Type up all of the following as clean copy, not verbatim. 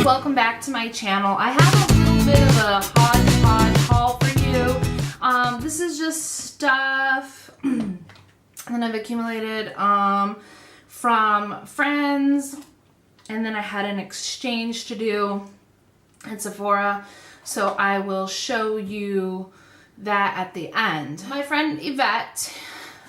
welcome back to my channel. I have a little bit of a hodgepodge haul for you. This is just stuff that I've accumulated from friends, and then I had an exchange to do at Sephora, so I will show you that at the end. My friend Yvette,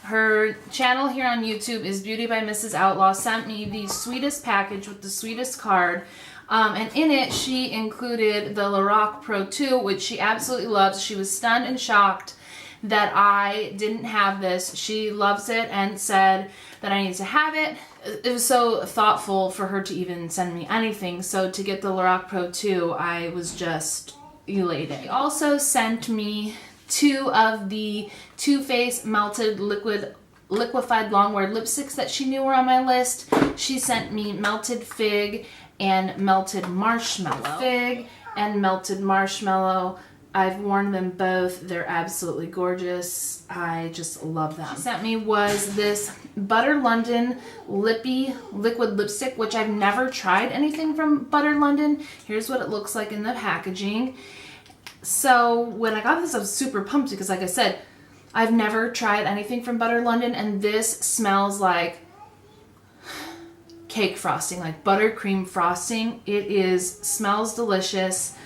her channel here on YouTube is Beauty by Mrs. Outlaw, sent me the sweetest package with the sweetest card. And in it, she included the Lorac Pro 2, which she absolutely loves. She was stunned and shocked that I didn't have this. She loves it and said that I need to have it. It was so thoughtful for her to even send me anything. So to get the Lorac Pro 2, I was just elated. She also sent me 2 of the Too Faced Melted Liquified Longwear lipsticks that she knew were on my list. She sent me Melted Fig and Melted Marshmallow. Fig and Melted Marshmallow. I've worn them both. They're absolutely gorgeous. I just love them. She sent me was this Butter London Lippy liquid lipstick, which I've never tried anything from Butter London. Here's what it looks like in the packaging. So when I got this, I was super pumped because, like I said, I've never tried anything from Butter London, and this smells like cake frosting, like buttercream frosting. It smells delicious,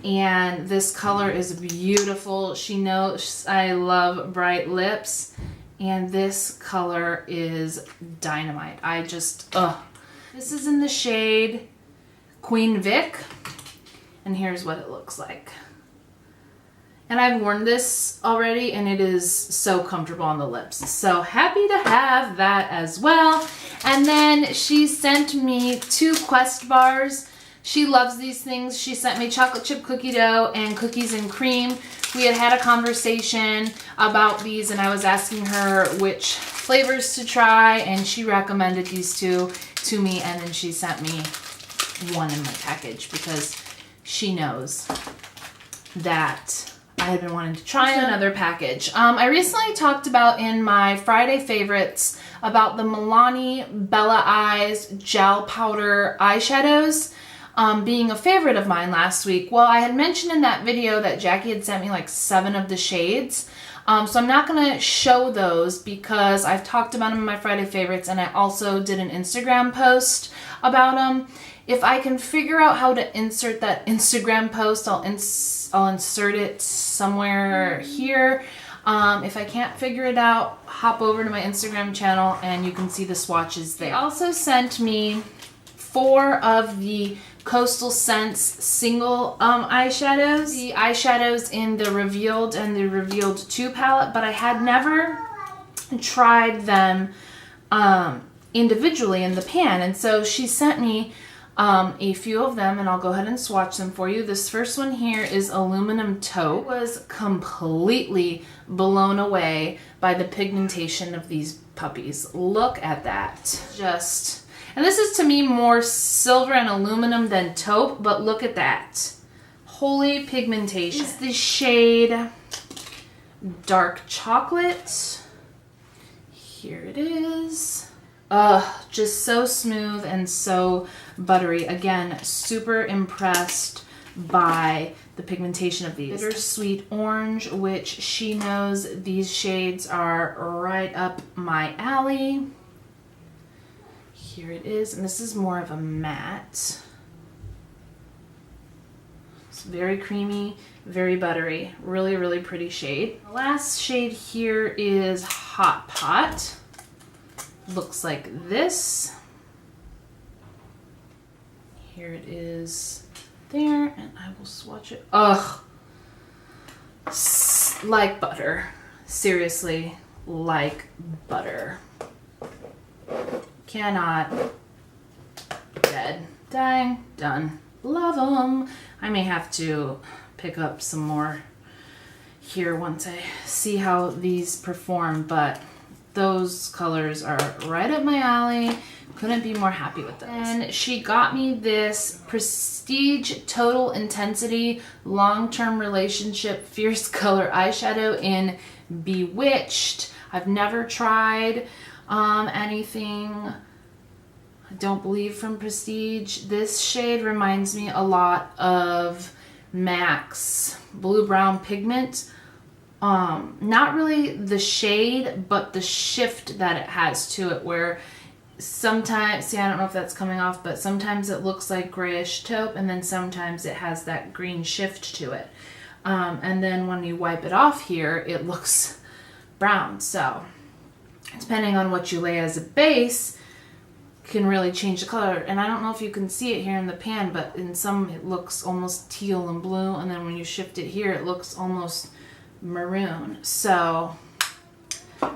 and this color is beautiful. She knows I love bright lips, and this color is dynamite. I just, This is in the shade Queen Vic, and here's what it looks like. And I've worn this already, and it is so comfortable on the lips. So happy to have that as well. And then she sent me 2 Quest bars. She loves these things. She sent me chocolate chip cookie dough and cookies and cream. We had a conversation about these, and I was asking her which flavors to try, and she recommended these 2 to me, and then she sent me 1 in my package because she knows that I had been wanting to try another package. I recently talked about in my Friday favorites about the Milani Bella Eyes gel powder eyeshadows being a favorite of mine last week. Well, I had mentioned in that video that Jackie had sent me like 7 of the shades. So I'm not going to show those because I've talked about them in my Friday favorites, and I also did an Instagram post about them. If I can figure out how to insert that Instagram post, I'll insert it somewhere here. If I can't figure it out, hop over to my Instagram channel and you can see the swatches there. They also sent me 4 of the Coastal Scents single eyeshadows. The eyeshadows in the Revealed and the Revealed 2 palette, but I had never tried them individually in the pan. And so she sent me a few of them, and I'll go ahead and swatch them for you. This first one here is Aluminum Taupe. I was completely blown away by the pigmentation of these puppies. Look at that. And this is to me more silver and aluminum than taupe, but look at that. Holy pigmentation. This is the shade Dark Chocolate. Here it is. Just so smooth and so buttery. Again, super impressed by the pigmentation of these. Bittersweet Orange, which she knows these shades are right up my alley. Here it is, and this is more of a matte. It's very creamy, very buttery. Really, really pretty shade. The last shade here is Hot Pot. Looks like this. Here it is there, and I will swatch it. Ugh. Like butter. Seriously, like butter. Cannot. Dead. Dang. Done. Love them. I may have to pick up some more here once I see how these perform, but those colors are right up my alley. Couldn't be more happy with them. And she got me this Prestige Total Intensity Long-Term Relationship Fierce Color Eyeshadow in Bewitched. I've never tried anything I don't believe from Prestige. This shade reminds me a lot of MAC's Blue Brown Pigment. Not really the shade, but the shift that it has to it, where sometimes, see, I don't know if that's coming off, but sometimes it looks like grayish taupe, and then sometimes it has that green shift to it. And then when you wipe it off here, it looks brown. So depending on what you lay as a base can really change the color. And I don't know if you can see it here in the pan, but in some it looks almost teal and blue, and then when you shift it here, it looks almost maroon. So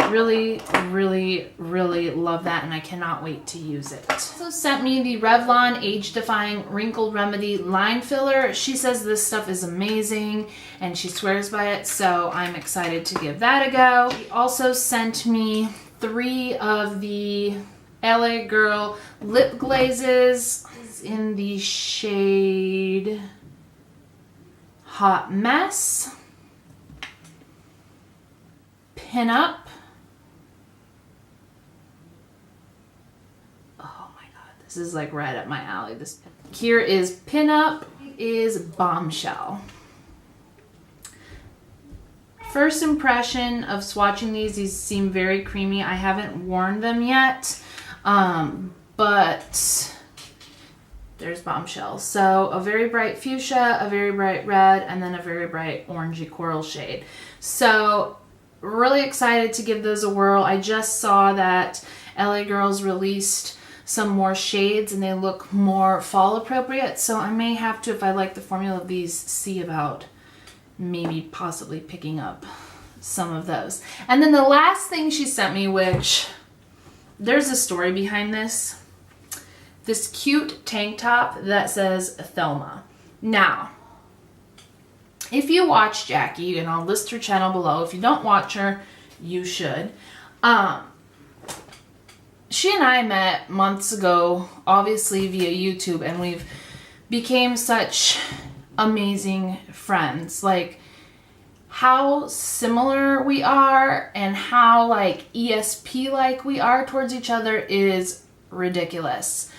really, really, really love that, and I cannot wait to use it. Also sent me the Revlon Age Defying Wrinkle Remedy Line Filler. She says this stuff is amazing and she swears by it, so I'm excited to give that a go. She also sent me 3 of the LA Girl lip glazes in the shade Hot Mess, Pin Up. Oh my god, this is like right up my alley. This here is Pin Up, is Bombshell. First impression of swatching these seem very creamy. I haven't worn them yet, but there's Bombshell. So a very bright fuchsia, a very bright red, and then a very bright orangey coral shade. So really excited to give those a whirl. I just saw that LA Girls released some more shades and they look more fall appropriate. So I may have to, if I like the formula of these, see about maybe possibly picking up some of those. And then the last thing she sent me, which there's a story behind this cute tank top that says Thelma. Now, if you watch Jackie, and I'll list her channel below, if you don't watch her, you should. She and I met months ago, obviously via YouTube, and we've became such amazing friends. Like, how similar we are and how like ESP like we are towards each other is ridiculous.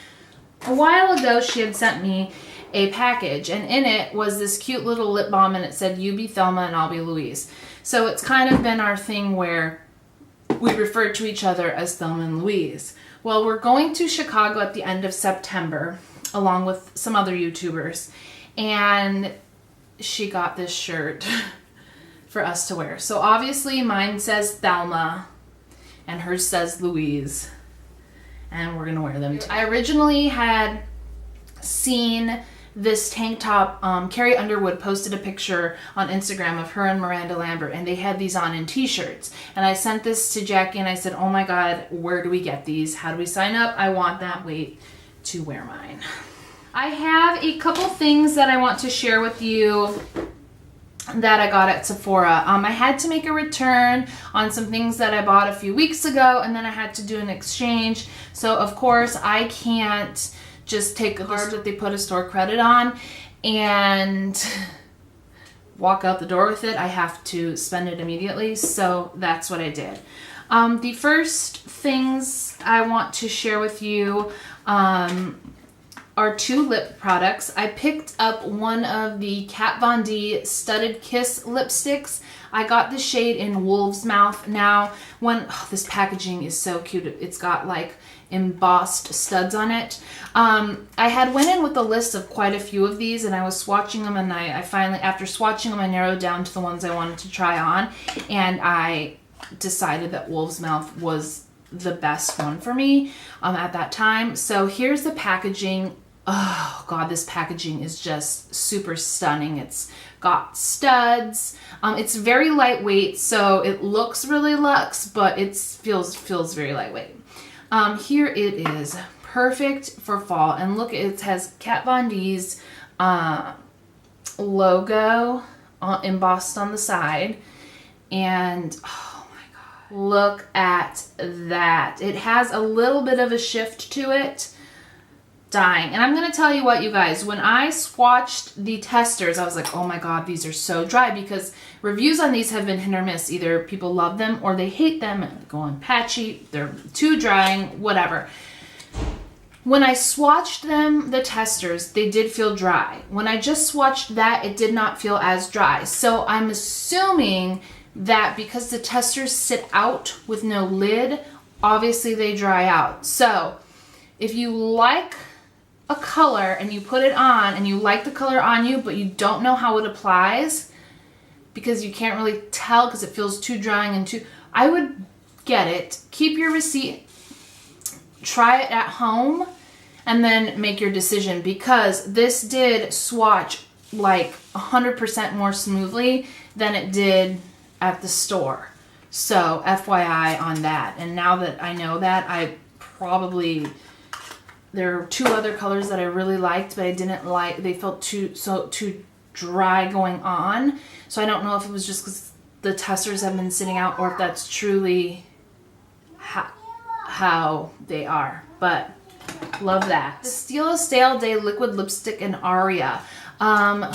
A while ago, she had sent me a package, and in it was this cute little lip balm, and it said, "You be Thelma and I'll be Louise." So it's kind of been our thing where we refer to each other as Thelma and Louise. Well, we're going to Chicago at the end of September, along with some other YouTubers, and she got this shirt for us to wear. So obviously mine says Thelma, and hers says Louise, and we're gonna wear them too. I originally had seen this tank top, Carrie Underwood posted a picture on Instagram of her and Miranda Lambert, and they had these on in t-shirts. And I sent this to Jackie and I said, oh my god, where do we get these? How do we sign up? I want that. Wait to wear mine. I have a couple things that I want to share with you that I got at Sephora. I had to make a return on some things that I bought a few weeks ago, and then I had to do an exchange. So of course I can't just take a card that they put a store credit on and walk out the door with it. I have to spend it immediately, so that's what I did. The first things I want to share with you are 2 lip products. I picked up one of the Kat Von D Studded Kiss lipsticks. I got the shade in Wolvesmouth. Now, this packaging is so cute. It's got like embossed studs on it. I had went in with a list of quite a few of these, and I was swatching them, and I finally, after swatching them, I narrowed down to the ones I wanted to try on, and I decided that Wolvesmouth was the best one for me at that time. So here's the packaging. Oh god, this packaging is just super stunning. It's got studs. It's very lightweight, so it looks really luxe, but it feels very lightweight. Here it is, perfect for fall, and look, it has Kat Von D's logo embossed on the side, and oh my god, look at that. It has a little bit of a shift to it. Dying. And I'm gonna tell you what, you guys, when I swatched the testers, I was like, oh my god, these are so dry, because reviews on these have been hit or miss. Either people love them or they hate them and go on patchy, they're too drying, whatever. When I swatched them, the testers, they did feel dry. When I just swatched that, it did not feel as dry. So I'm assuming that because the testers sit out with no lid, obviously they dry out. So if you like a color and you put it on and you like the color on you, but you don't know how it applies because you can't really tell because it feels too drying and too, I would get it, keep your receipt, try it at home, and then make your decision, because this did swatch like 100% more smoothly than it did at the store. So FYI on that. And now that I know that, I probably, there are 2 other colors that I really liked, but I didn't like, they felt too dry going on. So I don't know if it was just because the testers have been sitting out or if that's truly how they are. But love that. The Stila Stale Day Liquid Lipstick in Aria.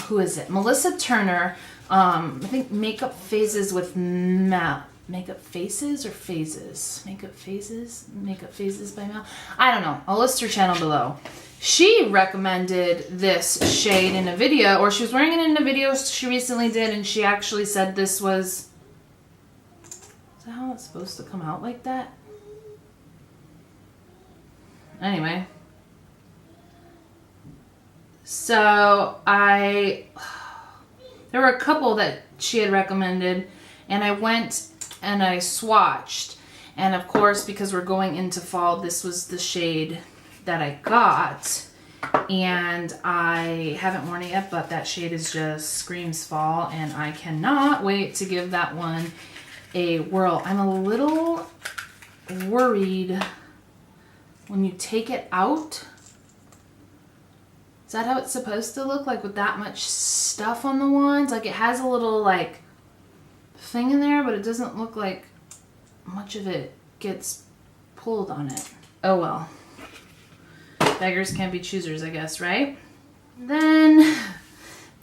Who is it? Melissa Turner. I think Makeup Phases with Makeup Faces or Phases? Makeup Phases? Makeup Phases by Mel? I don't know. I'll list her channel below. She recommended this shade in a video, or she was wearing it in a video she recently did, and she actually said this was... Is that how it's supposed to come out like that? Anyway. So there were a couple that she had recommended, and I went and I swatched. And of course, because we're going into fall, this was the shade that I got. And I haven't worn it yet, but that shade is just screams fall, and I cannot wait to give that one a whirl. I'm a little worried when you take it out. Is that how it's supposed to look, like with that much stuff on the wands? Like it has a little like thing in there, but it doesn't look like much of it gets pulled on it. Oh well. Beggars can't be choosers, I guess, right? Then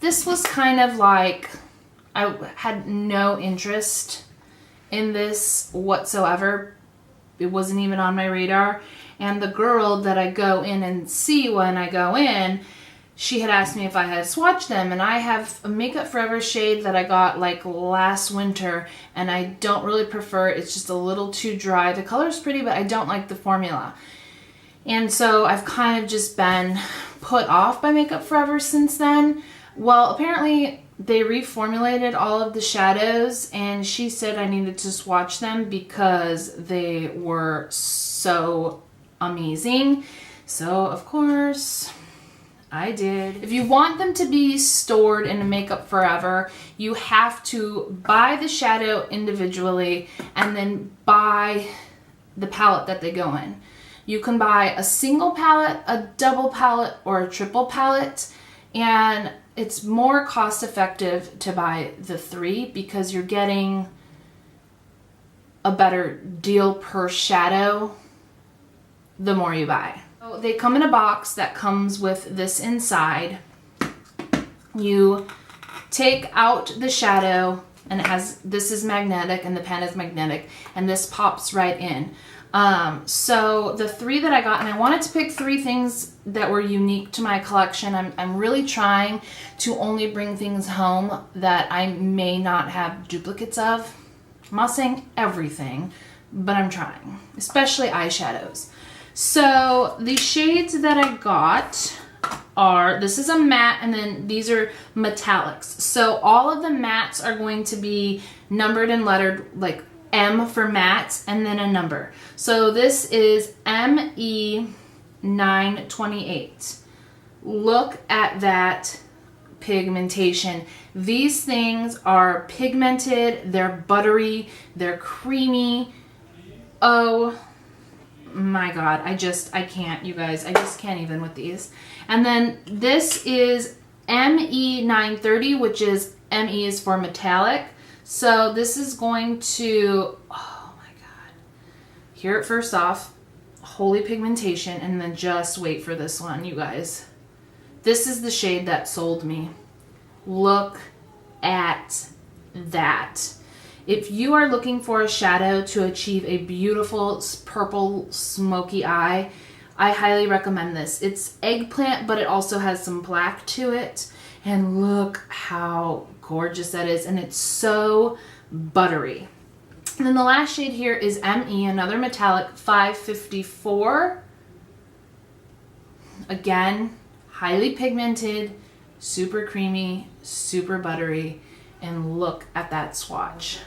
this was kind of like, I had no interest in this whatsoever. It wasn't even on my radar. And the girl that I go in and see when I go in, she had asked me if I had swatched them, and I have a Makeup Forever shade that I got like last winter, and I don't really prefer it. It's just a little too dry. The color's pretty, but I don't like the formula. And so I've kind of just been put off by Makeup Forever since then. Well, apparently they reformulated all of the shadows, and she said I needed to swatch them because they were so amazing. So of course I did. If you want them to be stored in Makeup Forever, you have to buy the shadow individually and then buy the palette that they go in. You can buy a single palette, a double palette, or a triple palette, and it's more cost effective to buy the 3 because you're getting a better deal per shadow the more you buy. So they come in a box that comes with this inside. You take out the shadow, and it has, this is magnetic and the pen is magnetic, and this pops right in. So the 3 that I got, and I wanted to pick 3 things that were unique to my collection. I'm really trying to only bring things home that I may not have duplicates of. I'm not saying everything, but I'm trying, especially eyeshadows. So the shades that I got are, this is a matte, and then these are metallics. So all of the mattes are going to be numbered and lettered, like M for matte and then a number. So this is ME928. Look at that pigmentation. These things are pigmented, they're buttery, they're creamy. Oh my god, I can't, you guys. I just can't even with these. And then this is ME930, which is, ME is for metallic. So this is going to, oh my god. Here, first off, holy pigmentation, and then just wait for this one, you guys. This is the shade that sold me. Look at that. If you are looking for a shadow to achieve a beautiful purple smoky eye, I highly recommend this. It's eggplant, but it also has some black to it. And look how gorgeous that is. And it's so buttery. And then the last shade here is ME, another metallic, 554. Again, highly pigmented, super creamy, super buttery. And look at that swatch.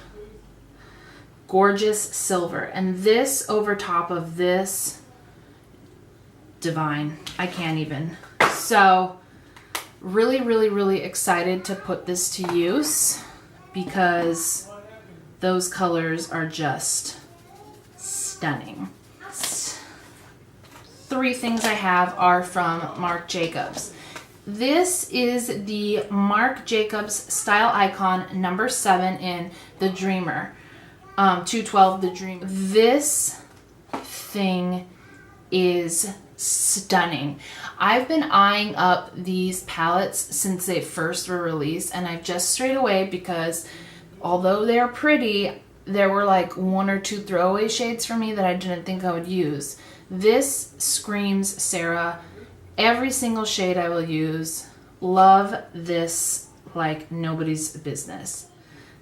Gorgeous silver. And this over top of this, divine. I can't even. So really, really, really excited to put this to use because those colors are just stunning. 3 things I have are from Marc Jacobs. This is the Marc Jacobs Style Icon number 7 in the Dreamer. 212 the Dreamer. This thing is stunning. I've been eyeing up these palettes since they first were released, and I've just strayed away because although they're pretty, there were like 1 or 2 throwaway shades for me that I didn't think I would use. This screams Sarah. Every single shade I will use. Love this like nobody's business.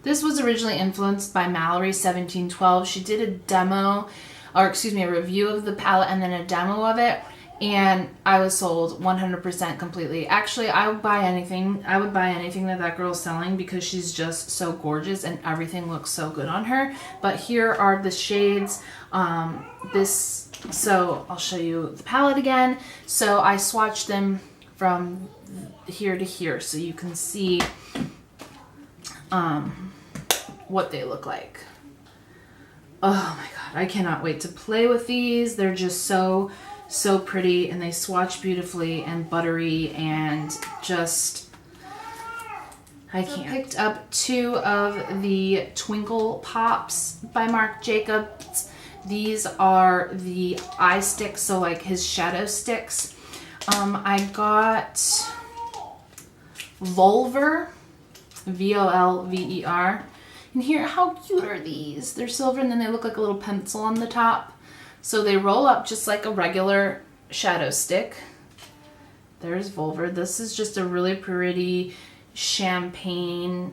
This was originally influenced by Mallory 1712. She did a demo, or excuse me, a review of the palette and then a demo of it, and I was sold 100% completely. Actually, I would buy anything. I would buy anything that that girl's selling because she's just so gorgeous and everything looks so good on her. But here are the shades. So I'll show you the palette again. So I swatched them from here to here so you can see what they look like. Oh my god, I cannot wait to play with these. They're just so pretty, and they swatch beautifully and buttery and just, I can't. I picked up 2 of the Twinkle Pops by Marc Jacobs. These are the eye sticks, so like his shadow sticks. I got Volver, Volver. And here, how cute are these? They're silver and then they look like a little pencil on the top. So they roll up just like a regular shadow stick. There's Volver. This is just a really pretty champagne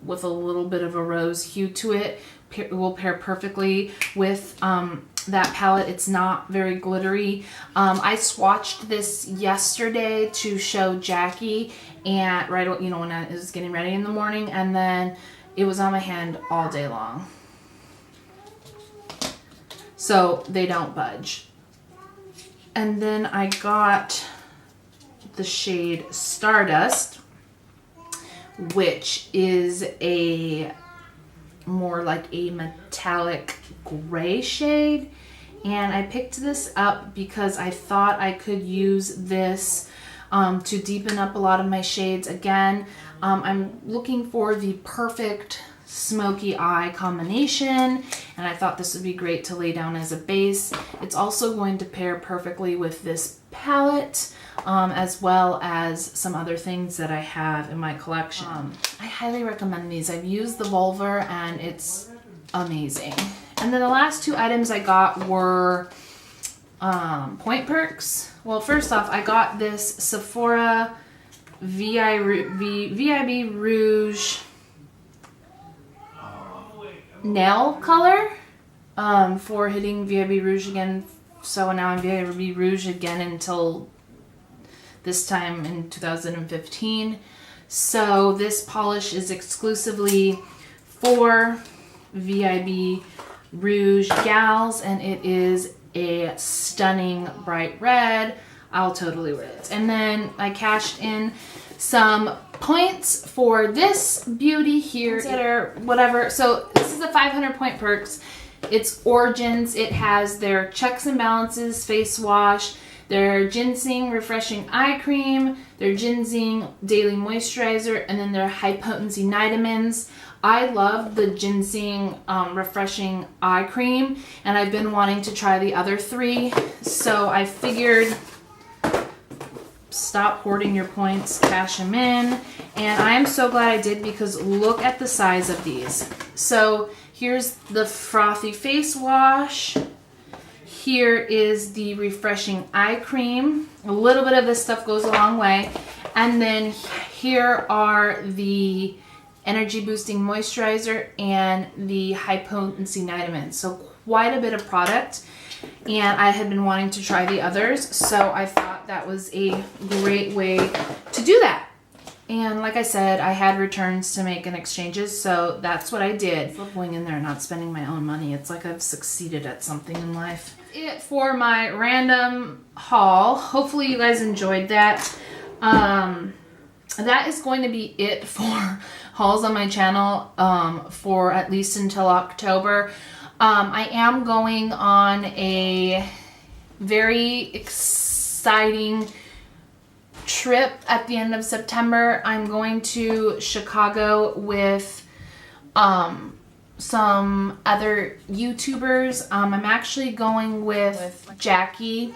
with a little bit of a rose hue to it. It will pair perfectly with that palette. It's not very glittery. I swatched this yesterday to show Jackie, and when I was getting ready in the morning, and then it was on my hand all day long. So they don't budge. And then I got the shade Stardust, which is a more like a metallic gray shade. And I picked this up because I thought I could use this to deepen up a lot of my shades. Again, I'm looking for the perfect smoky eye combination, and I thought this would be great to lay down as a base. It's also going to pair perfectly with this palette, as well as some other things that I have in my collection. I highly recommend these. I've used the Volver and it's amazing. And then the last 2 items I got were Point Perks. Well, first off, I got this Sephora VIB Rouge nail color for hitting VIB Rouge again. So now I'm VIB Rouge again until this time in 2015. So this polish is exclusively for VIB Rouge gals, and it is a stunning bright red. I'll totally wear it. And then I cashed in some points for this beauty here. Consider whatever. So this is a 500 point perks. It's Origins. It has their Checks and Balances face wash, their Ginseng Refreshing Eye Cream, their Ginseng Daily Moisturizer, and then their High Potency Nitamins. I love the Ginseng Refreshing Eye Cream, and I've been wanting to try the other 3, so I figured stop hoarding your points, cash them in, and I am so glad I did because look at the size of these. So here's the frothy face wash. Here is the Refreshing Eye Cream. A little bit of this stuff goes a long way. And then here are the Energy Boosting Moisturizer and the High Potency Vitamins. So quite a bit of product. And I had been wanting to try the others, so I thought that was a great way to do that. And like I said, I had returns to make and exchanges, so that's what I did. Going in there and not spending my own money. It's like I've succeeded at something in life. That's it for my random haul. Hopefully you guys enjoyed that. That is going to be it for hauls on my channel for at least until October. I am going on a very exciting trip at the end of September. I'm going to Chicago with some other YouTubers. I'm actually going with Jackie.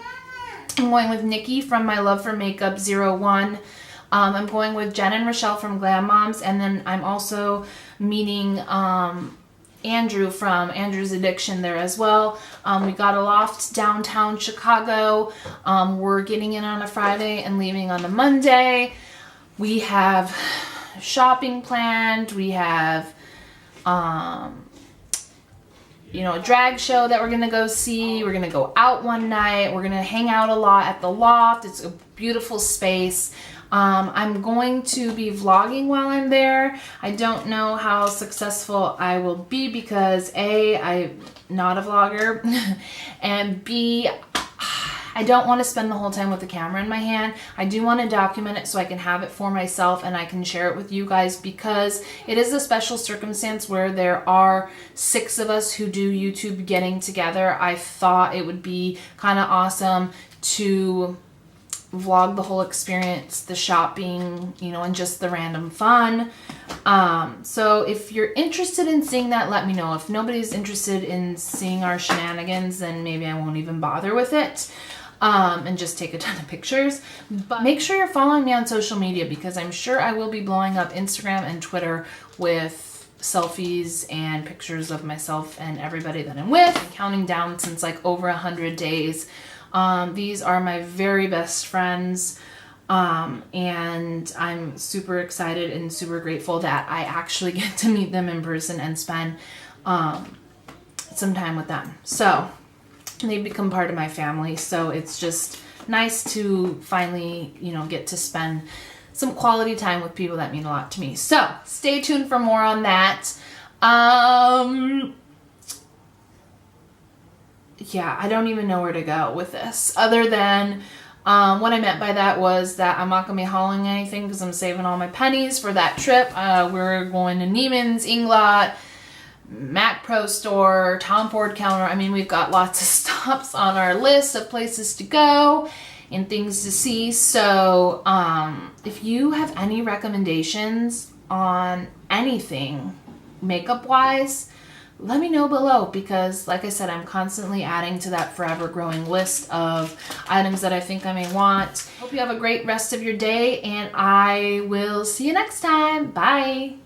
I'm going with Nikki from My Love for Makeup 01. I'm going with Jen and Rochelle from Glam Moms, and then I'm also meeting Andrew from Andrew's Addiction there as well. We got a loft downtown Chicago. We're getting in on a Friday and leaving on a Monday. We have shopping planned. We have you know, a drag show that we're gonna go see. We're gonna go out one night. We're gonna hang out a lot at the loft. It's a beautiful space. I'm going to be vlogging while I'm there. I don't know how successful I will be because A, I'm not a vlogger, and B, I don't want to spend the whole time with the camera in my hand. I do want to document it so I can have it for myself and I can share it with you guys, because it is a special circumstance where there are 6 of us who do YouTube getting together. I thought it would be kind of awesome to vlog the whole experience, the shopping, you know, and just the random fun. So if you're interested in seeing that, let me know. If nobody's interested in seeing our shenanigans, then maybe I won't even bother with it. And just take a ton of pictures. But make sure you're following me on social media, because I'm sure I will be blowing up Instagram and Twitter with selfies and pictures of myself and everybody that I'm with. I'm counting down since like over 100 days. These are my very best friends, and I'm super excited and super grateful that I actually get to meet them in person and spend some time with them. So they've become part of my family, so it's just nice to finally, you know, get to spend some quality time with people that mean a lot to me. So stay tuned for more on that. Yeah, I don't even know where to go with this, other than what I meant by that was that I'm not going to be hauling anything because I'm saving all my pennies for that trip. We're going to Neiman's, Inglot, Mac Pro Store, Tom Ford Counter. I mean, we've got lots of stops on our list of places to go and things to see. So if you have any recommendations on anything makeup-wise, let me know below, because like I said, I'm constantly adding to that forever growing list of items that I think I may want. Hope you have a great rest of your day, and I will see you next time. Bye.